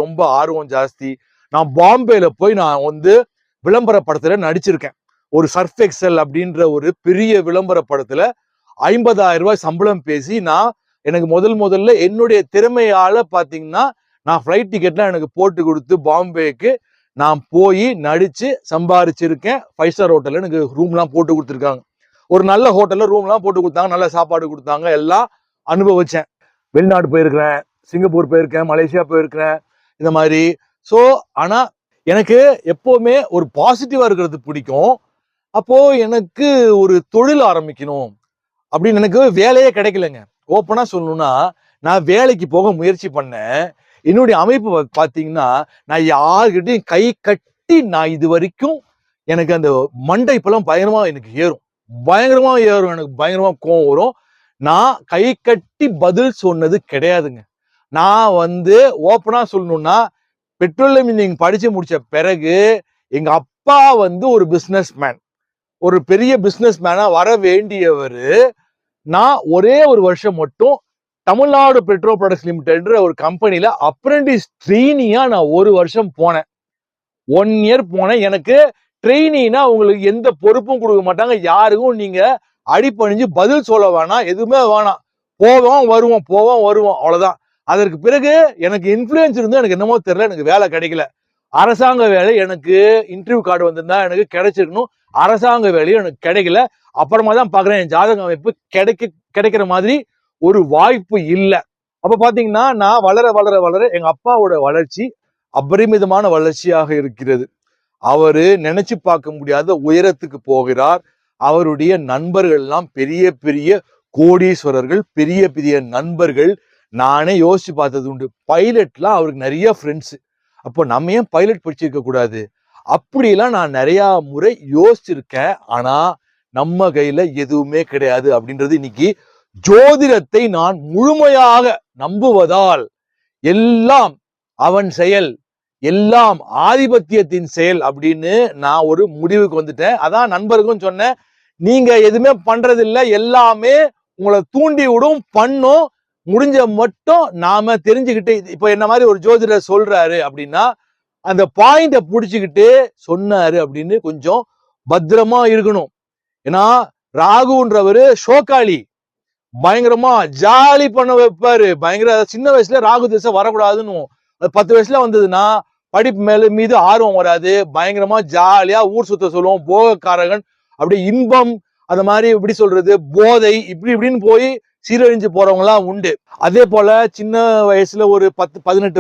ரொம்ப ஆர்வம் ஜாஸ்தி. நான் பாம்பேல போய் நான் வந்து விளம்பர படத்துல நடிச்சிருக்கேன். ஒரு சர்ஃப் எக்ஸல் அப்படின்ற ஒரு பெரிய விளம்பர படத்துல 50,000 ரூபாய் சம்பளம் பேசி எனக்கு முதல்ல என்னுடைய திறமையால பாத்தீங்கன்னா நான் ஃபிளைட் டிக்கெட்லாம் எனக்கு போட்டு கொடுத்து பாம்பேக்கு நான் போய் நடிச்சு சம்பாரிச்சிருக்கேன். 5 ஸ்டார் ஹோட்டல்ல எனக்கு ரூம்லாம் போட்டு கொடுத்துருக்காங்க. ஒரு நல்ல ஹோட்டல்ல ரூம்லாம் போட்டு கொடுத்தாங்க, நல்ல சாப்பாடு கொடுத்தாங்க, எல்லாம் அனுபவிச்சேன். வெளிநாடு போயிருக்கிறேன், சிங்கப்பூர் போயிருக்கேன், மலேசியா போயிருக்கிறேன், இந்த மாதிரி. ஸோ ஆனா எனக்கு எப்பவுமே ஒரு பாசிட்டிவா இருக்கிறது பிடிக்கும். அப்போ எனக்கு ஒரு தொழில் ஆரம்பிக்கணும் அப்படின்னு எனக்கு வேலையே கிடைக்கலங்க. ஓப்பனா சொல்லணும்னா நான் வேலைக்கு போக முயற்சி பண்ணேன். என்னுடைய அமைப்பு பாத்தீங்கன்னா நான் யாருக்கிட்டையும் கை கட்டி நான் இது வரைக்கும் எனக்கு அந்த மண்டை இப்பெல்லாம் பயங்கரமா எனக்கு ஏறும், எனக்கு பயங்கரமா கோவம் வரும். நான் கை கட்டி பதில் சொன்னது கிடையாதுங்க. நான் வந்து ஓப்பனா சொல்லணும்னா பெட்ரோலியம் இன்ஜினியரிங் படிச்சு முடிச்ச பிறகு எங்க அப்பா வந்து ஒரு பிசினஸ் மேன், ஒரு பெரிய பிசினஸ் மேனா வர வேண்டியவர். நான் ஒரே ஒரு வருஷம் மட்டும் தமிழ்நாடு பெட்ரோ ப்ராடக்ட்ஸ் லிமிடெட்ன்ற ஒரு கம்பெனில அப்ரெண்டிஸ் ட்ரெயினியா நான் ஒரு வருஷம் போனேன். 1 இயர் போனேன். எனக்கு ட்ரெயினினா உங்களுக்கு எந்த பொறுப்பும் கொடுக்க மாட்டாங்க. யாருக்கும் நீங்க அடிப்பணிஞ்சு பதில் சொல்ல வேணாம், எதுவுமே வேணாம். போவோம் வருவோம் அவ்வளவுதான். அதற்கு பிறகு எனக்கு இன்ஃபுளுயன்ஸ் இருந்து எனக்கு என்னமோ தெரியல, எனக்கு வேலை கிடைக்கல. அரசாங்க வேலை எனக்கு இன்டர்வியூ கார்டு வந்திருந்தா எனக்கு கிடைச்சிருக்கணும். அரசாங்க வேலையும் எனக்கு கிடைக்கல. அப்புறமா தான் பாக்குறேன் என் ஜாதக அமைப்பு கிடைக்கிற மாதிரி ஒரு வாய்ப்பு இல்லை. அப்ப பாத்தீங்கன்னா நான் வளர எங்க அப்பாவோட வளர்ச்சி அபரிமிதமான வளர்ச்சியாக இருக்கிறது. அவரு நினைச்சு பார்க்க முடியாத உயரத்துக்கு போகிறார். அவருடைய நண்பர்கள் எல்லாம் பெரிய பெரிய கோடீஸ்வரர்கள், பெரிய பெரிய நண்பர்கள். நானே யோசிச்சு பார்த்தது உண்டு. பைலட்லாம் அவருக்கு நிறைய ஃப்ரெண்ட்ஸ். அப்போ நம்ம ஏன் பைலட் படிச்சிருக்க கூடாது? அப்படியெல்லாம் நான் நிறைய முறை யோசிச்சிருக்கேன். ஆனா நம்ம கையில எதுவுமே கிடையாது அப்படின்றது இன்னைக்கு ஜோதிடத்தை நான் முழுமையாக நம்புவதால் எல்லாம் அவன் செயல், எல்லாம் ஆதிபத்தியத்தின் செயல் அப்படின்னு நான் ஒரு முடிவுக்கு வந்துட்டேன். அதான் நண்பருக்கும் சொன்னேன், நீங்க எதுவுமே பண்றது இல்லை, எல்லாமே உங்களை தூண்டி விடும், பண்ணும். முடிஞ்ச மட்டும் நாம தெரிஞ்சுக்கிட்டு, இப்ப என்ன மாதிரி ஒரு ஜோதிடர் சொல்றாரு அப்படின்னா அந்த பாயிண்ட புடிச்சுக்கிட்டு சொன்னாரு அப்படின்னு கொஞ்சம் பத்திரமா இருக்கணும். ஏன்னா ராகுன்றவரு ஷோக்காளி, பயங்கரமா ஜாலி பண்ண வைப்பாரு. பயங்கர சின்ன வயசுல ராகு திசை வரக்கூடாதுன்னு 10 வயசுல வந்ததுன்னா படிப்பு மீது ஆர்வம் வராது. பயங்கரமா ஜாலியா ஊர் சுத்த சொல்லுவோம், போகக்காரகன், அப்படியே இன்பம், அந்த மாதிரி எப்படி சொல்றது, போதை, இப்படின்னு போய் சீரழிஞ்சு போறவங்க எல்லாம் உண்டு. அதே போல சின்ன வயசுல ஒரு 10-18